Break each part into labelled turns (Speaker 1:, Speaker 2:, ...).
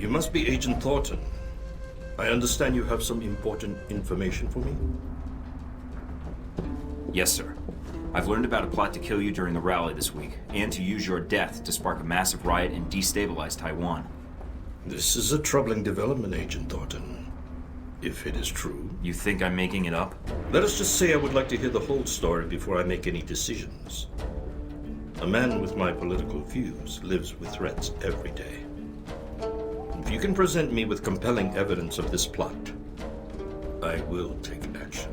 Speaker 1: You must be Agent Thornton. I understand you have some important information for me?
Speaker 2: Yes, sir. I've learned about a plot to kill you during the rally this week, and to use your death to spark a massive riot and destabilize Taiwan.
Speaker 1: This is a troubling development, Agent Thornton. If it is true.
Speaker 2: You think I'm making it up?
Speaker 1: Let us just say I would like to hear the whole story before I make any decisions. A man with my political views lives with threats every day. If you can present me with compelling evidence of this plot, I will take action.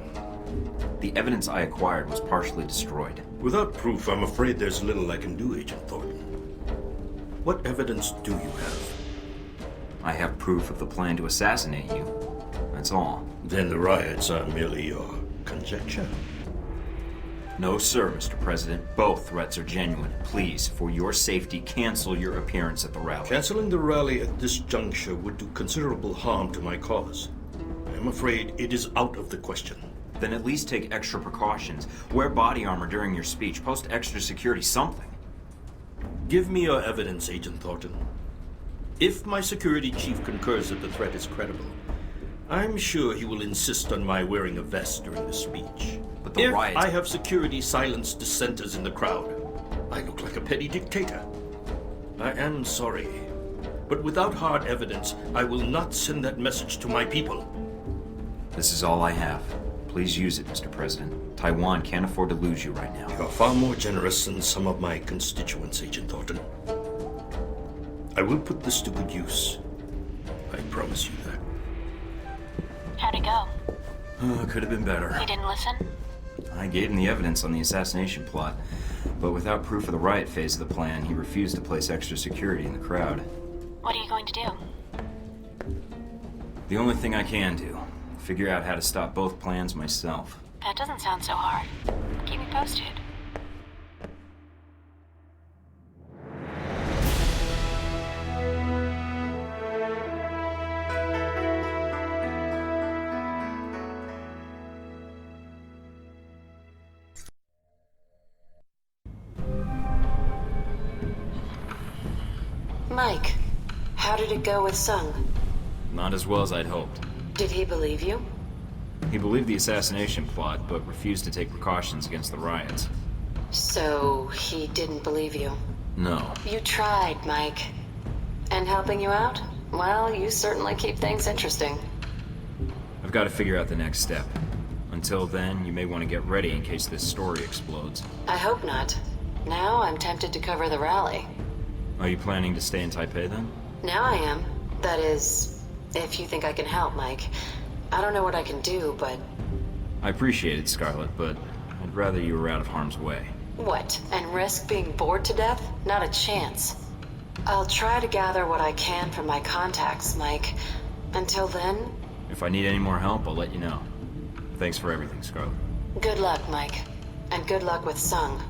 Speaker 2: The evidence I acquired was partially destroyed.
Speaker 1: Without proof, I'm afraid there's little I can do, Agent Thornton. What evidence do you have?
Speaker 2: I have proof of the plan to assassinate you. That's all.
Speaker 1: Then the riots are merely your conjecture?
Speaker 2: No, sir, Mr. President. Both threats are genuine. Please, for your safety, cancel your appearance at the rally.
Speaker 1: Canceling the rally at this juncture would do considerable harm to my cause. I'm afraid it is out of the question.
Speaker 2: Then at least take extra precautions. Wear body armor during your speech. Post extra security, something.
Speaker 1: Give me your evidence, Agent Thornton. If my security chief concurs that the threat is credible, I'm sure he will insist on my wearing a vest during the speech.
Speaker 2: But the
Speaker 1: if
Speaker 2: riots...
Speaker 1: I have security silence dissenters in the crowd, I look like a petty dictator. I am sorry, but without hard evidence, I will not send that message to my people.
Speaker 2: This is all I have. Please use it, Mr. President. Taiwan can't afford to lose you right now.
Speaker 1: You are far more generous than some of my constituents, Agent Thornton. I will put this to good use. I promise you that.
Speaker 3: How'd it go?
Speaker 2: Could have been better.
Speaker 3: You didn't listen?
Speaker 2: I gave him the evidence on the assassination plot, but without proof of the riot phase of the plan, he refused to place extra security in the crowd.
Speaker 3: What are you going to do?
Speaker 2: The only thing I can do, figure out how to stop both plans myself.
Speaker 3: That doesn't sound so hard. Keep me posted. Mike, how did it go with Sung?
Speaker 2: Not as well as I'd hoped.
Speaker 3: Did he believe you?
Speaker 2: He believed the assassination plot, but refused to take precautions against the riots.
Speaker 3: So, he didn't believe you?
Speaker 2: No.
Speaker 3: You tried, Mike. And helping you out? Well, you certainly keep things interesting.
Speaker 2: I've got to figure out the next step. Until then, you may want to get ready in case this story explodes.
Speaker 3: I hope not. Now I'm tempted to cover the rally.
Speaker 2: Are you planning to stay in Taipei then?
Speaker 3: Now I am. That is, if you think I can help, Mike. I don't know what I can do, but...
Speaker 2: I appreciate it, Scarlet, but I'd rather you were out of harm's way.
Speaker 3: What? And risk being bored to death? Not a chance. I'll try to gather what I can from my contacts, Mike. Until then...
Speaker 2: If I need any more help, I'll let you know. Thanks for everything, Scarlet.
Speaker 3: Good luck, Mike. And good luck with Sung.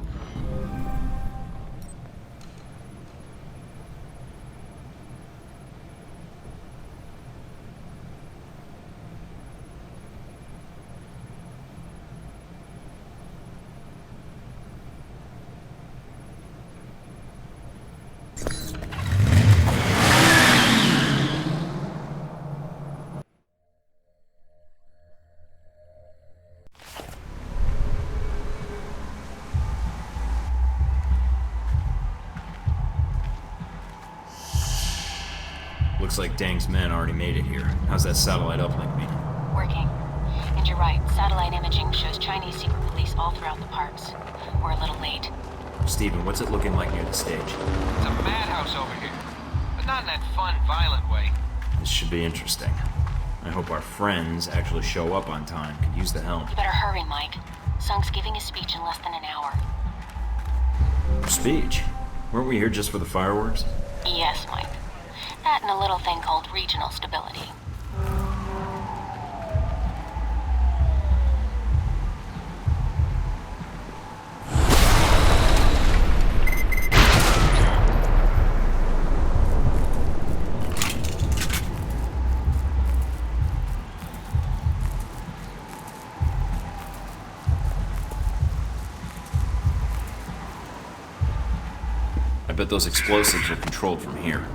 Speaker 2: Looks like Deng's men already made it here. How's that satellite uplink meeting?
Speaker 3: Working. And you're right, satellite imaging shows Chinese secret police all throughout the parks. We're a little late.
Speaker 2: Steven, what's it looking like near the stage?
Speaker 4: It's a madhouse over here, but not in that fun, violent way.
Speaker 2: This should be interesting. I hope our friends actually show up on time. Could use the help.
Speaker 3: You better hurry, Mike. Sung's giving a speech in less than an hour.
Speaker 2: Speech? Weren't we here just for the fireworks?
Speaker 3: Yes, Mike. That and a little thing called regional stability.
Speaker 2: I bet those explosives are controlled from here.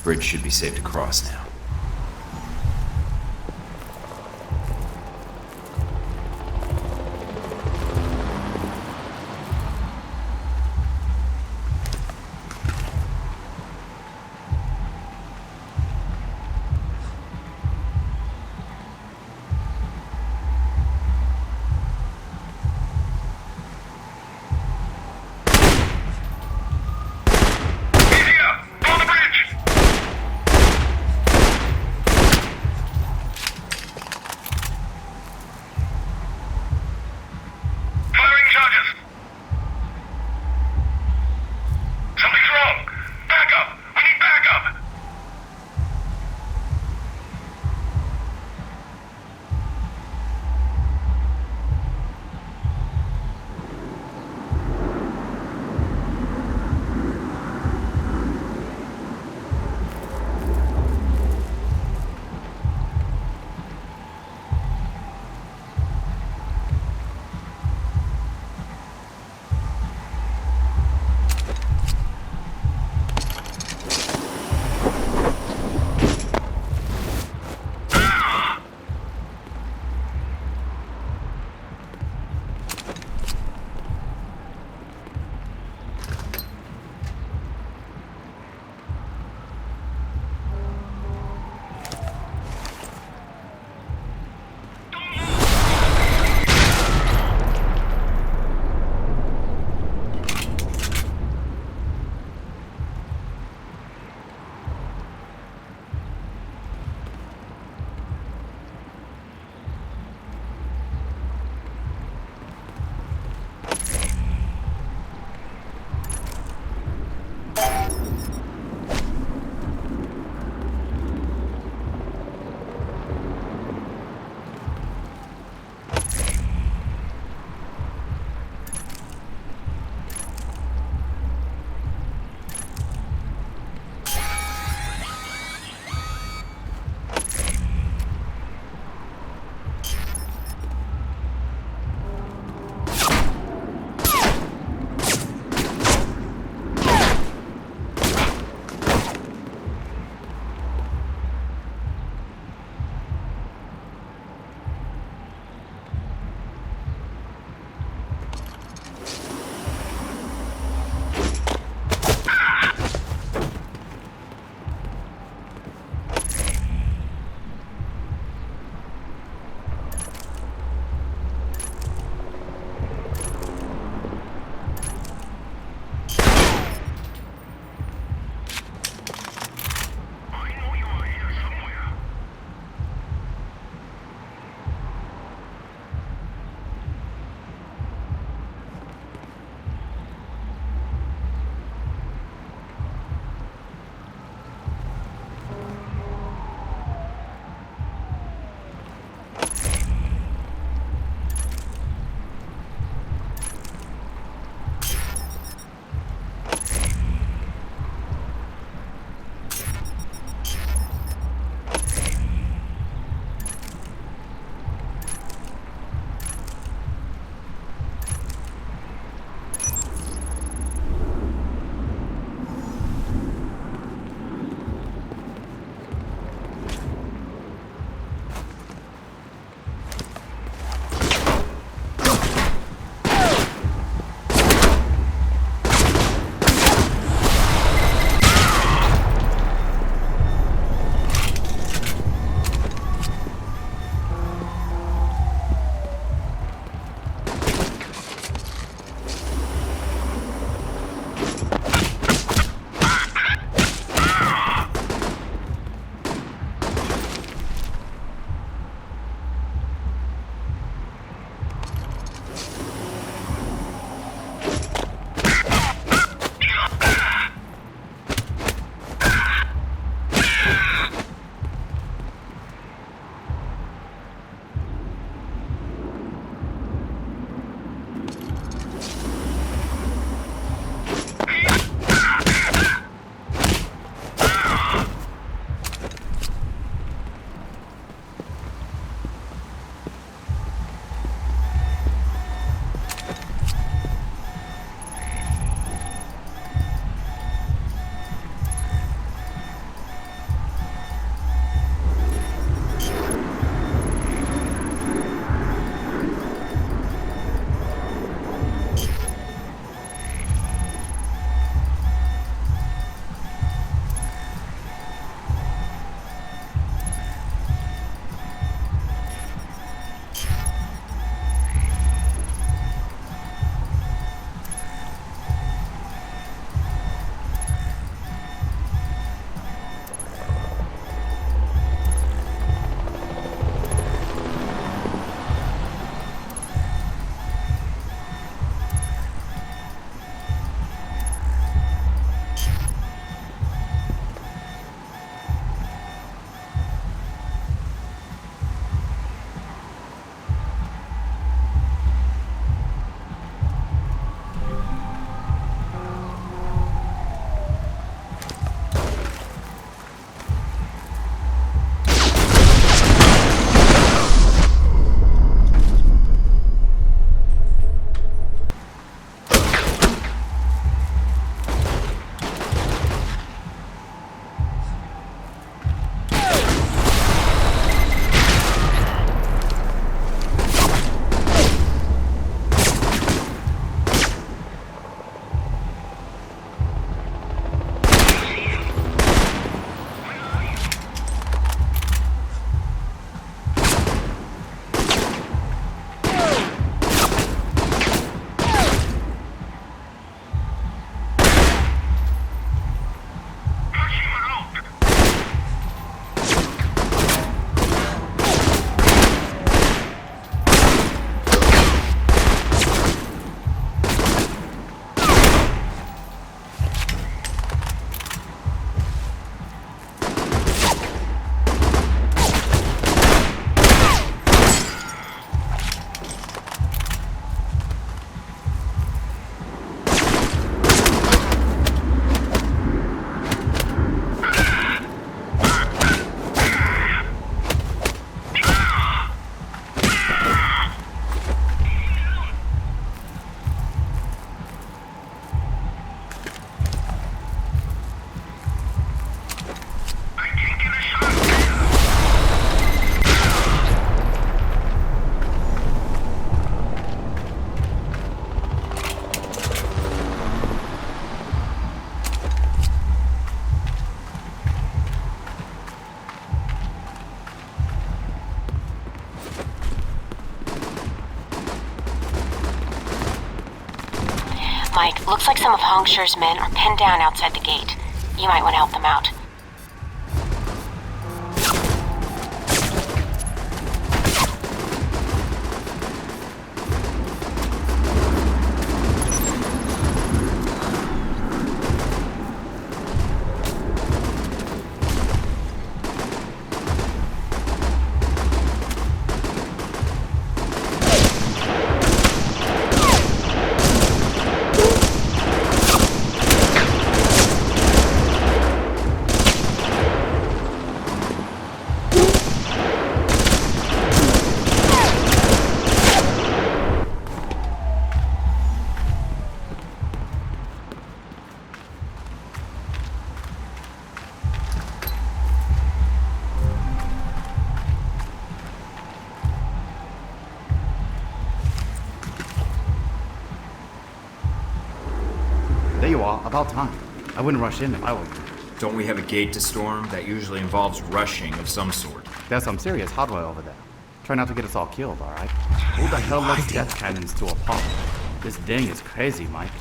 Speaker 2: Bridge should be safe to cross now.
Speaker 5: Mike, looks like some of Hongsher's men are pinned down outside the gate. You might want to help them out.
Speaker 6: There you are, about time. I wouldn't rush in if I were you.
Speaker 2: Don't we have a gate to storm? That usually involves rushing of some sort.
Speaker 6: There's some serious hardware over there. Try not to get us all killed, alright? Who the hell lets death cannons to a pop? This Deng is crazy, Mike.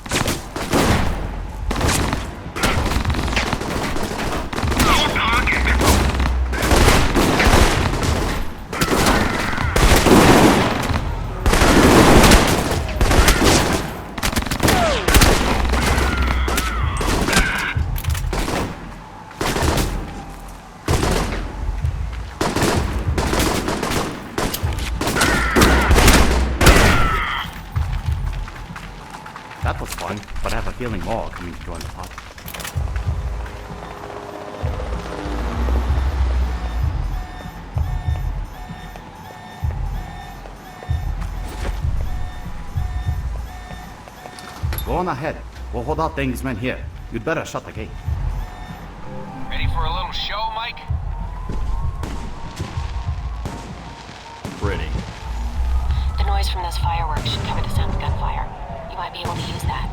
Speaker 6: That was fun, but I have a feeling more are coming to join the party. Go on ahead. We'll hold out Deng's men here. You'd better shut the gate.
Speaker 4: Ready for a little show, Mike?
Speaker 2: Pretty.
Speaker 5: The noise from those fireworks should cover the sound of gunfire. You might be able to use that.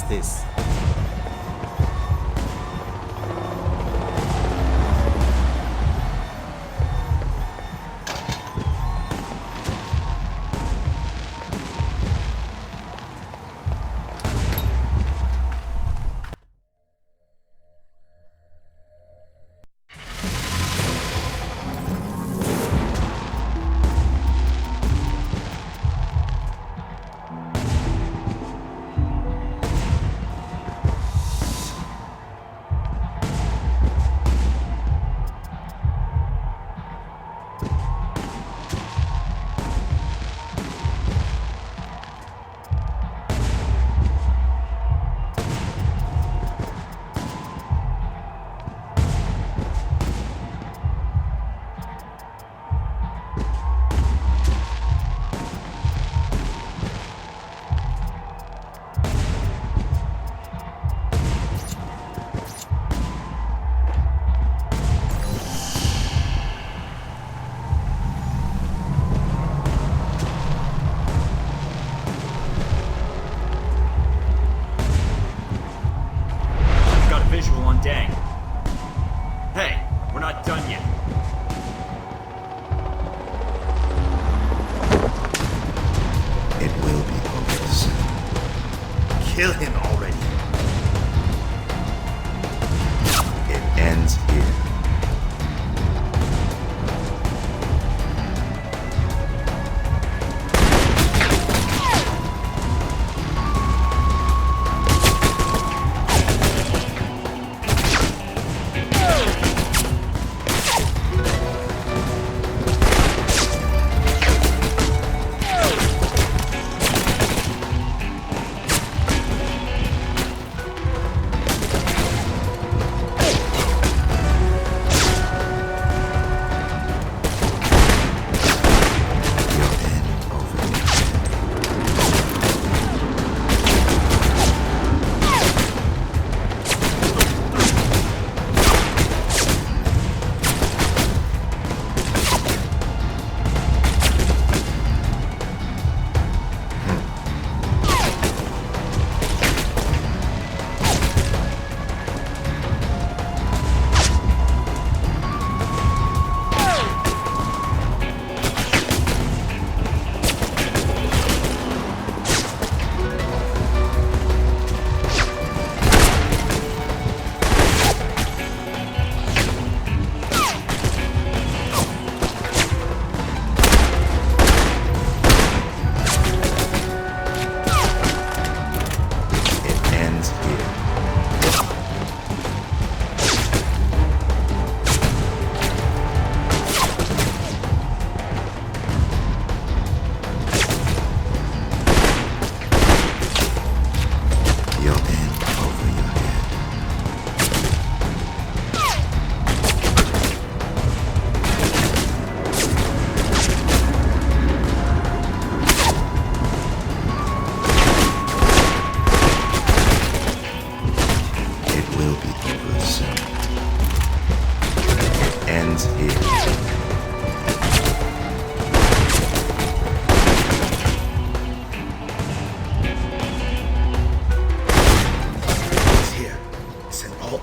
Speaker 7: this?
Speaker 2: Visual on Deng. Hey, we're not done yet.
Speaker 8: It will be over soon. Kill him already. It ends here.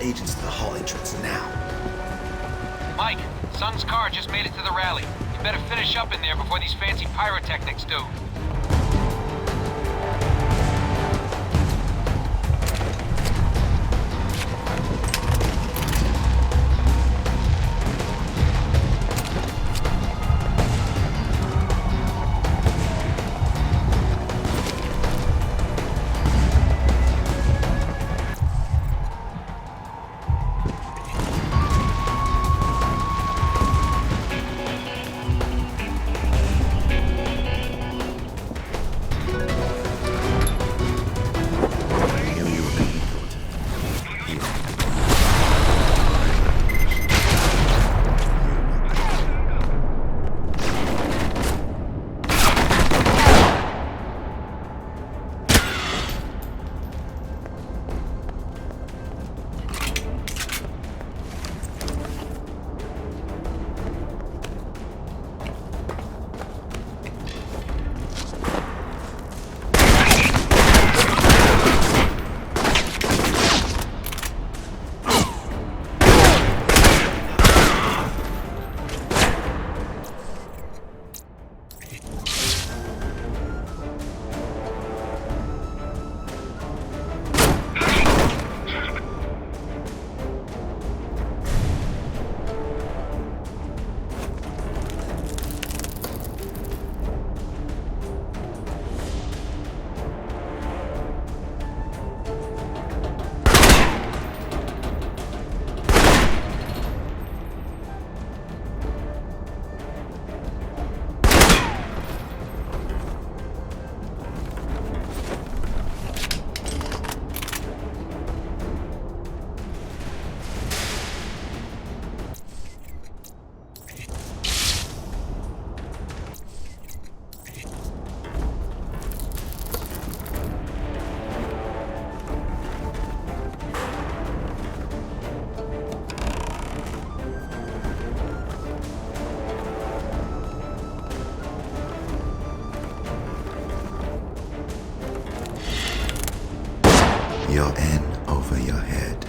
Speaker 9: agents to the hall entrance now.
Speaker 4: Mike, Sun's car just made it to the rally. You better finish up in there before these fancy pyrotechnics do.
Speaker 8: You're in over your head.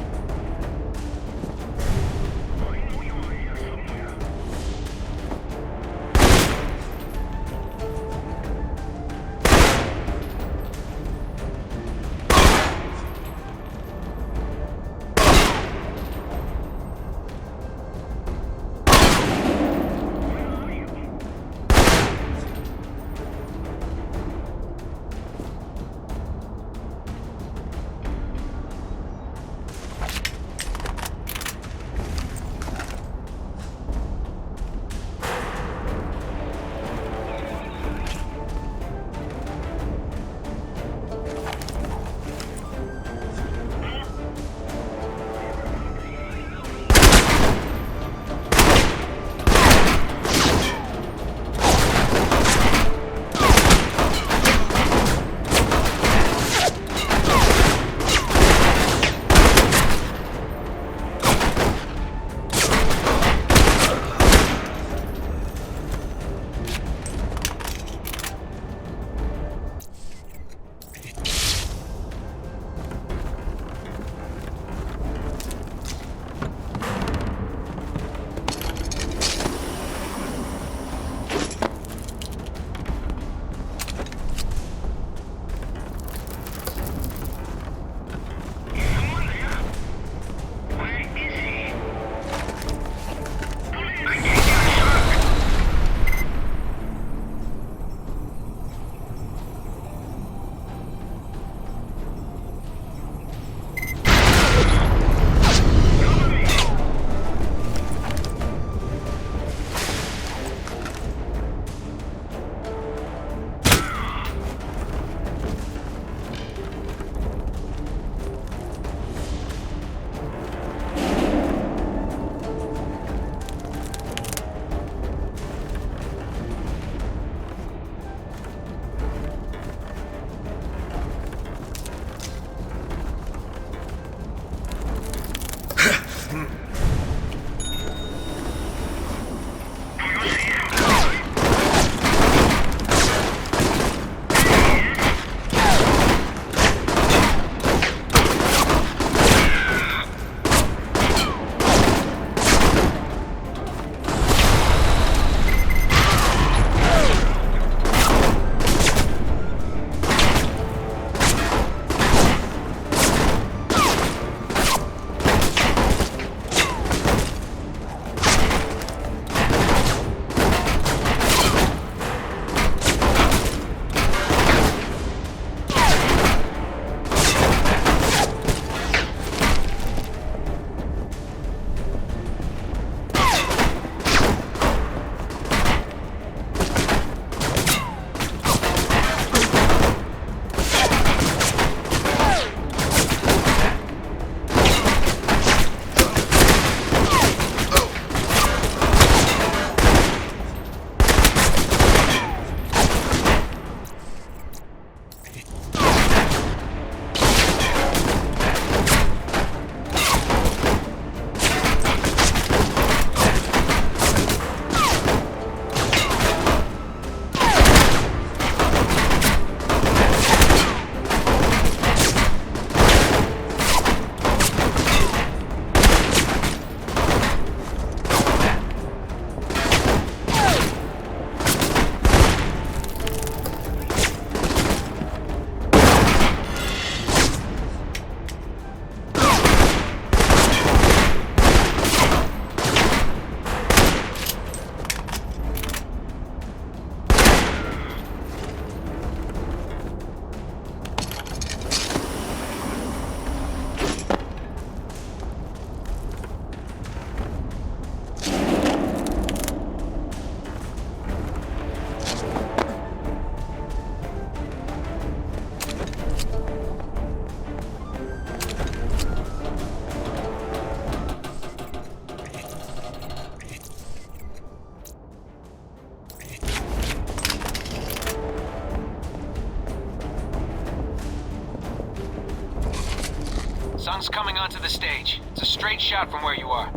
Speaker 4: Sun's coming onto the stage. It's a straight shot from where you are.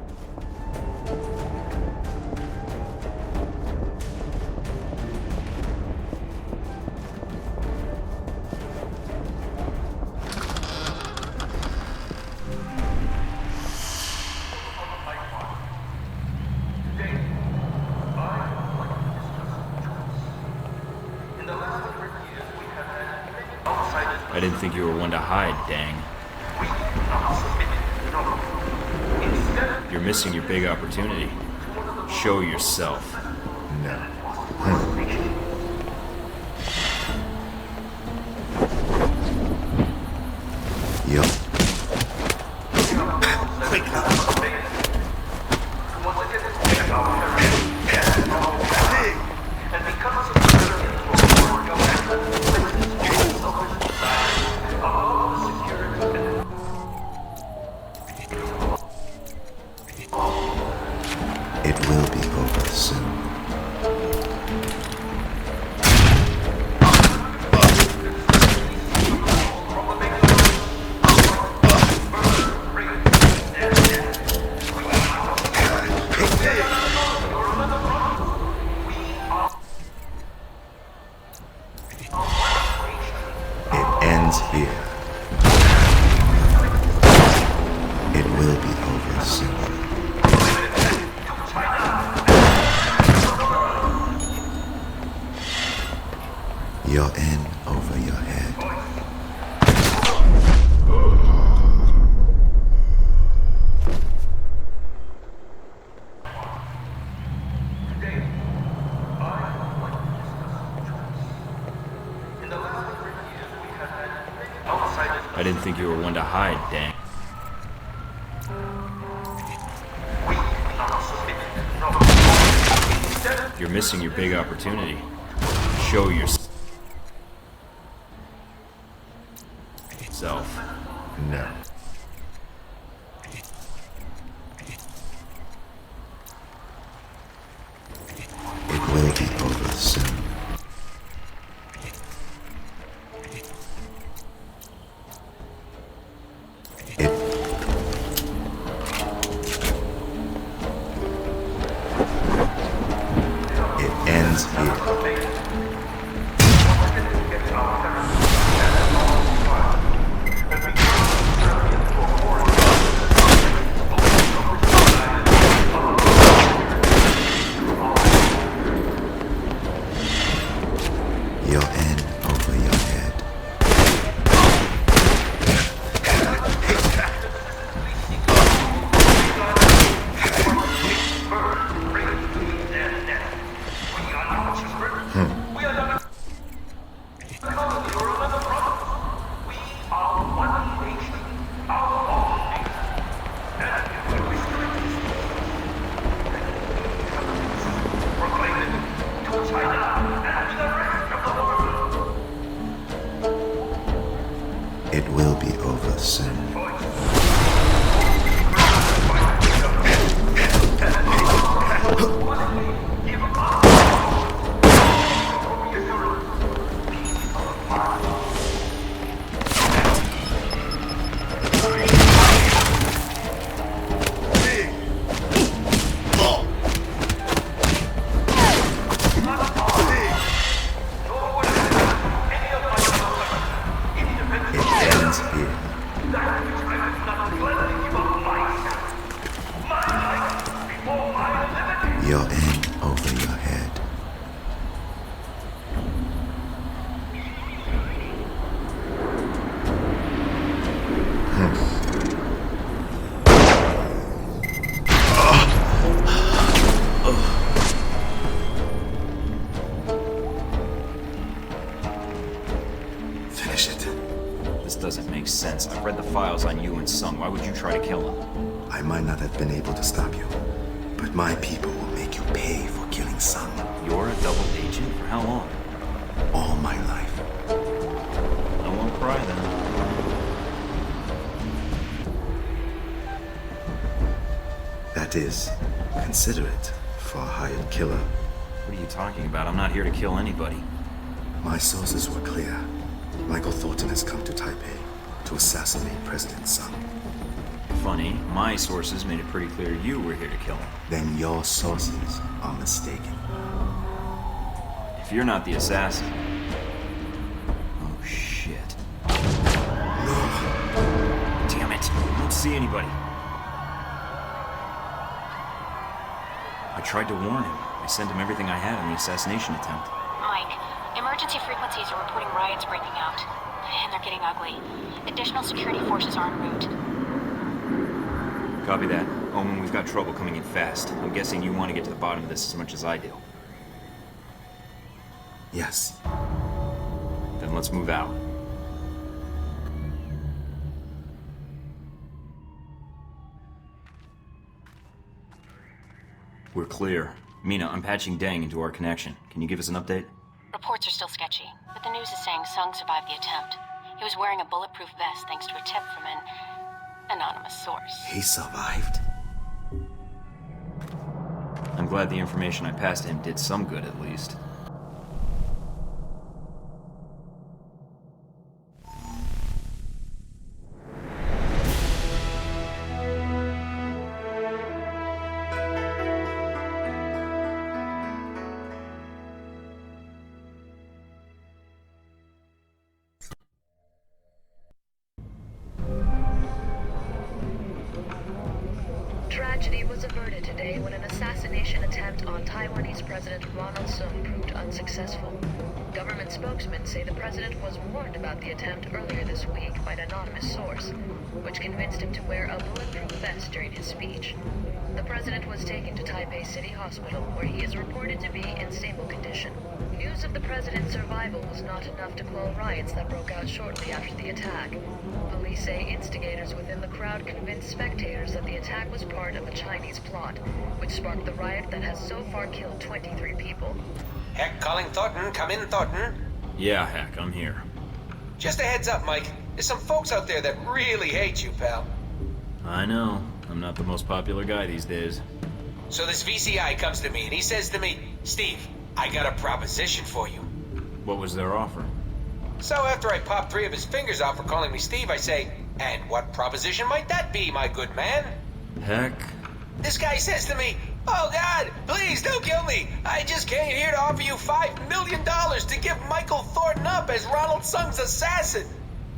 Speaker 2: I didn't think you were one to hide, Deng. You're missing your big opportunity. Show yourself.
Speaker 8: No. Yup. It will be over soon. It ends here. It will be over soon. You're in over your head.
Speaker 2: I didn't think you were one to hide, Deng. You're missing your big opportunity. Show yourself.
Speaker 8: No. It will be over soon. It ends here. You're in over your head. It will be over soon. It ends here. You're in over your head.
Speaker 9: Finish it.
Speaker 2: This doesn't make sense. I've read the files on you and Sung. Why would you try to kill him?
Speaker 9: I might not have been able to stop you, but my people will make you pay for killing Sun
Speaker 2: You're a double agent? For how long?
Speaker 9: all my life.
Speaker 2: I won't cry then.
Speaker 9: That is considerate for a hired killer.
Speaker 2: What are you talking about? I'm not here to kill anybody.
Speaker 9: My sources were clear. Michael Thornton has come to Taipei to assassinate President Sun.
Speaker 2: Funny, my sources made it pretty clear you were here to kill him.
Speaker 9: Then your sources are mistaken.
Speaker 2: If you're not the assassin... Oh, shit.
Speaker 9: No.
Speaker 2: Damn it. I don't see anybody. I tried to warn him. I sent him everything I had on the assassination attempt.
Speaker 5: Mike, emergency frequencies are reporting riots breaking out. and they're getting ugly. Additional security forces are en route.
Speaker 2: Copy that. Omen, we've got trouble coming in fast. I'm guessing you want to get to the bottom of this as much as I do.
Speaker 9: Yes.
Speaker 2: Then let's move out. We're clear. Mina, I'm patching Deng into our connection. Can you give us an update?
Speaker 5: Reports are still sketchy, but the news is saying Sung survived the attempt. He was wearing a bulletproof vest thanks to a tip from an anonymous source.
Speaker 9: He survived?
Speaker 2: I'm glad the information I passed to him did some good, at least.
Speaker 7: Tragedy was averted today when an assassination attempt on Taiwanese President Ronald Sung proved unsuccessful. Government spokesmen say the president was warned about the attempt earlier this week by an anonymous source, which convinced him to wear a bulletproof vest during his speech. The president was taken to Taipei City Hospital, where he is reported to be in stable condition. News of the president's survival was not enough to quell riots that broke out shortly after the attack. Police say instigators within the crowd convinced spectators that the attack was part of a Chinese plot, which sparked the riot that has so far killed 23 people.
Speaker 4: Heck, calling Thornton. Come in, Thornton.
Speaker 2: Yeah, heck, I'm here.
Speaker 4: Just a heads up, Mike. There's some folks out there that really hate you, pal.
Speaker 2: I know. I'm not the most popular guy these days.
Speaker 4: So this VCI comes to me and he says to me, Steve, I got a proposition for you.
Speaker 2: What was their offer?
Speaker 4: So after I pop 3 of his fingers off for calling me Steve, I say, and what proposition might that be, my good man?
Speaker 2: Heck.
Speaker 4: This guy says to me, oh God, please don't kill me. I just came here to offer you $5 million to give Michael Thornton up as Ronald Sung's assassin.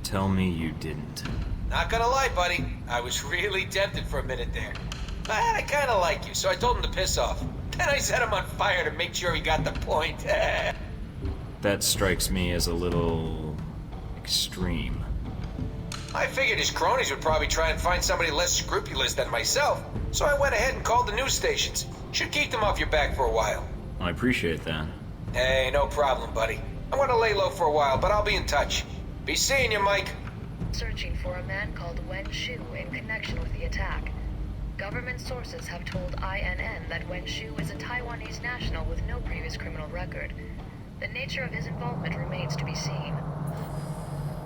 Speaker 2: Tell me you didn't.
Speaker 4: Not gonna lie, buddy. I was really tempted for a minute there. But I kinda like you, so I told him to piss off. Then I set him on fire to make sure he got the point.
Speaker 2: That strikes me as a little extreme.
Speaker 4: I figured his cronies would probably try and find somebody less scrupulous than myself, so I went ahead and called the news stations. Should keep them off your back for a while.
Speaker 2: I appreciate that.
Speaker 4: Hey, no problem, buddy. I want to lay low for a while, but I'll be in touch. Be seeing you, Mike.
Speaker 7: Searching for a man called Wen Shu in connection with the attack. Government sources have told INN that Wen Shu is a Taiwanese national with no previous criminal record. The nature of his involvement remains to be seen.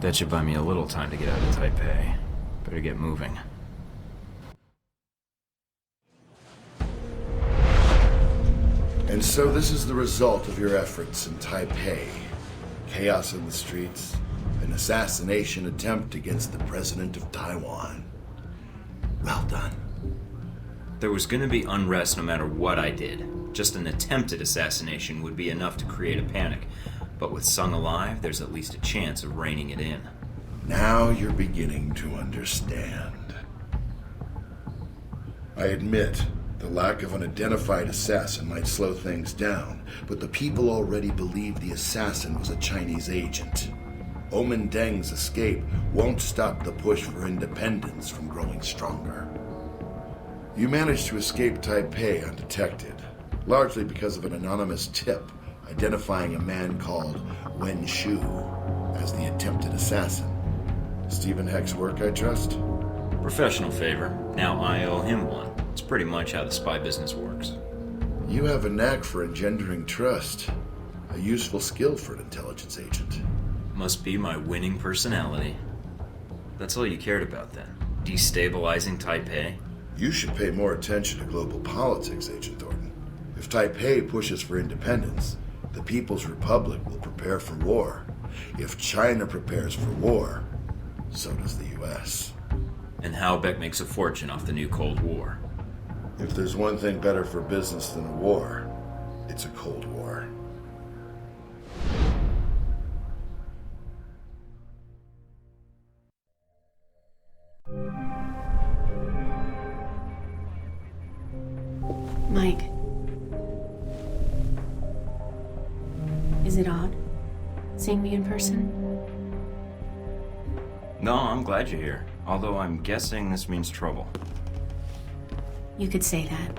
Speaker 2: That should buy me a little time to get out of Taipei. Better get moving.
Speaker 8: And so this is the result of your efforts in Taipei. Chaos in the streets, an assassination attempt against the president of Taiwan. Well done.
Speaker 2: There was gonna be unrest no matter what I did. Just an attempted assassination would be enough to create a panic. But with Sung alive, there's at least a chance of reining it in.
Speaker 8: Now you're beginning to understand. I admit, the lack of an identified assassin might slow things down, but the people already believe the assassin was a Chinese agent. Omen Deng's escape won't stop the push for independence from growing stronger. You managed to escape Taipei undetected, largely because of an anonymous tip identifying a man called Wen Shu as the attempted assassin. Stephen Heck's work, I trust?
Speaker 2: Professional favor. Now I owe him one. It's pretty much how the spy business works.
Speaker 8: You have a knack for engendering trust. A useful skill for an intelligence agent.
Speaker 2: Must be my winning personality. That's all you cared about then? Destabilizing Taipei?
Speaker 8: You should pay more attention to global politics, Agent Thornton. If Taipei pushes for independence, the People's Republic will prepare for war. If China prepares for war, so does the U.S.
Speaker 2: And Halbeck makes a fortune off the new Cold War.
Speaker 8: If there's one thing better for business than a war, it's a Cold War.
Speaker 10: Mike. Is it odd, seeing me in person?
Speaker 2: No, I'm glad you're here. Although I'm guessing this means trouble.
Speaker 10: You could say that.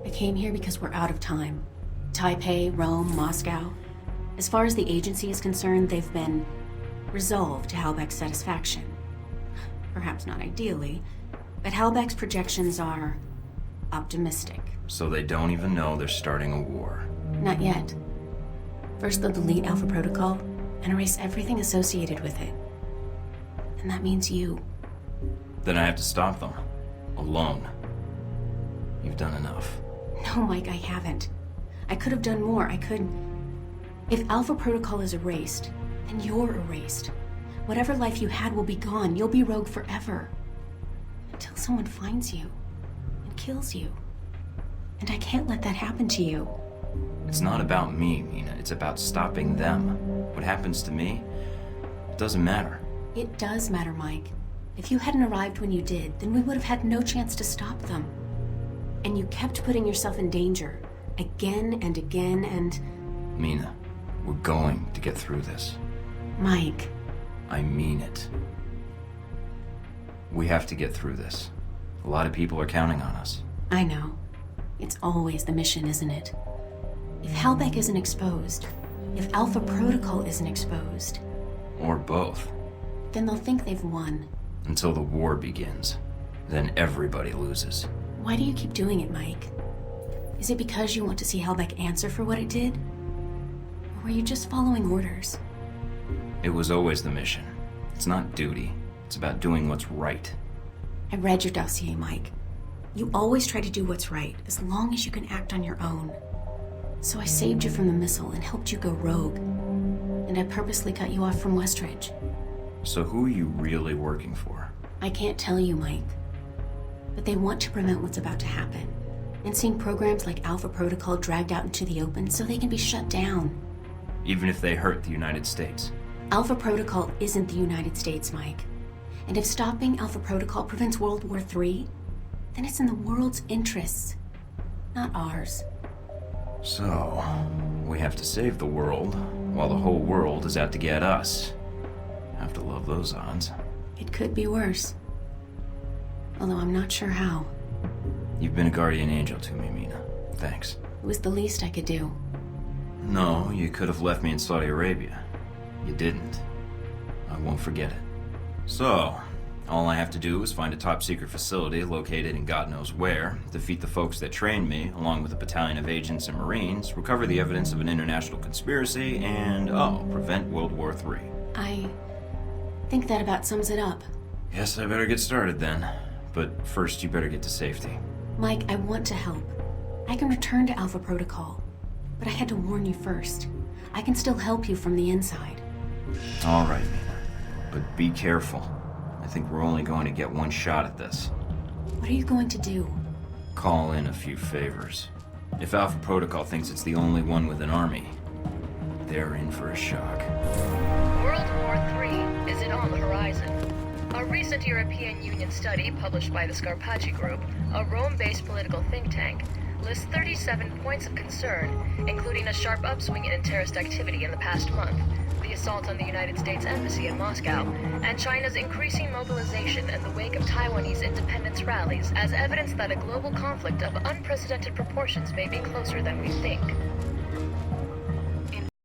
Speaker 10: I came here because we're out of time. Taipei, Rome, Moscow. As far as the agency is concerned, they've been resolved to Halbeck's satisfaction. Perhaps not ideally, but Halbeck's projections are optimistic.
Speaker 2: So they don't even know they're starting a war.
Speaker 10: Not yet. First they'll delete Alpha Protocol and erase everything associated with it. And that means you.
Speaker 2: Then I have to stop them. Alone. You've done enough.
Speaker 10: No, Mike, I haven't. I could have done more. If Alpha Protocol is erased, then you're erased. Whatever life you had will be gone. You'll be rogue forever. Until someone finds you and kills you. And I can't let that happen to you.
Speaker 2: It's not about me, Mina. It's about stopping them. What happens to me, it doesn't matter.
Speaker 10: It does matter, Mike. If you hadn't arrived when you did, then we would have had no chance to stop them. And you kept putting yourself in danger. Again and again and...
Speaker 2: Mina, we're going to get through this.
Speaker 10: Mike.
Speaker 2: I mean it. We have to get through this. A lot of people are counting on us.
Speaker 10: I know. It's always the mission, isn't it? If Halbeck isn't exposed, if Alpha Protocol isn't exposed...
Speaker 2: Or both.
Speaker 10: Then they'll think they've won.
Speaker 2: Until the war begins. Then everybody loses.
Speaker 10: Why do you keep doing it, Mike? Is it because you want to see Halbeck answer for what it did? Or were you just following orders?
Speaker 2: It was always the mission. It's not duty. It's about doing what's right.
Speaker 10: I read your dossier, Mike. You always try to do what's right, as long as you can act on your own. So I saved you from the missile and helped you go rogue. And I purposely cut you off from Westridge.
Speaker 2: So who are you really working for?
Speaker 10: I can't tell you, Mike. But they want to prevent what's about to happen. And seeing programs like Alpha Protocol dragged out into the open so they can be shut down.
Speaker 2: Even if they hurt the United States.
Speaker 10: Alpha Protocol isn't the United States, Mike. And if stopping Alpha Protocol prevents World War III, then it's in the world's interests, not ours.
Speaker 2: So, we have to save the world, while the whole world is out to get us. Have to love those odds.
Speaker 10: It could be worse. Although I'm not sure how.
Speaker 2: You've been a guardian angel to me, Mina. Thanks.
Speaker 10: It was the least I could do.
Speaker 2: No, you could have left me in Saudi Arabia. You didn't. I won't forget it. So, all I have to do is find a top-secret facility located in God knows where, defeat the folks that trained me, along with a battalion of agents and Marines, recover the evidence of an international conspiracy, and, prevent World War III.
Speaker 10: I think that about sums it up.
Speaker 2: Guess I better get started then. But first, you better get to safety.
Speaker 10: Mike, I want to help. I can return to Alpha Protocol. But I had to warn you first. I can still help you from the inside.
Speaker 2: All right, Mina. But be careful. I think we're only going to get one shot at this.
Speaker 10: What are you going to do?
Speaker 2: Call in a few favors. If Alpha Protocol thinks it's the only one with an army, they're in for a shock.
Speaker 7: World War III is it on the horizon? A recent European Union study published by the Scarpacci Group, a Rome-based political think tank, lists 37 points of concern, including a sharp upswing in terrorist activity in the past month, the assault on the United States Embassy in Moscow, and China's increasing mobilization in the wake of Taiwanese independence rallies as evidence that a global conflict of unprecedented proportions may be closer than we think.